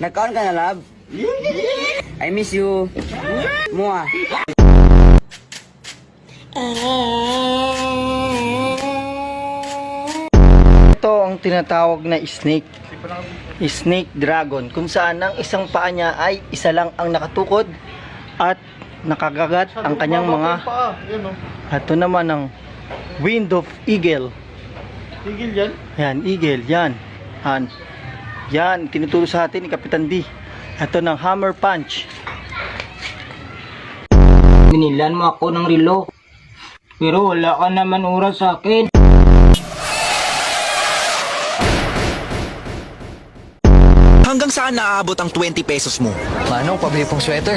Nagkaon ka na, love? I miss you. Mua. Ito ang tinatawag na snake. Snake dragon. Kung saan ang isang paa niya ay isa lang ang nakatukod at nakagagat ang kanyang mga. Ito naman ang wind of eagle. Tigil yan? Yan, eagle, yan. Yan, tinuturo sa atin ni Kapitan D. Ito ng hammer punch. Binilan mo ako ng relo. Pero wala ka naman oras sa akin. Hanggang saan naaabot ang 20 pesos mo? Manong, pabili pong sweater.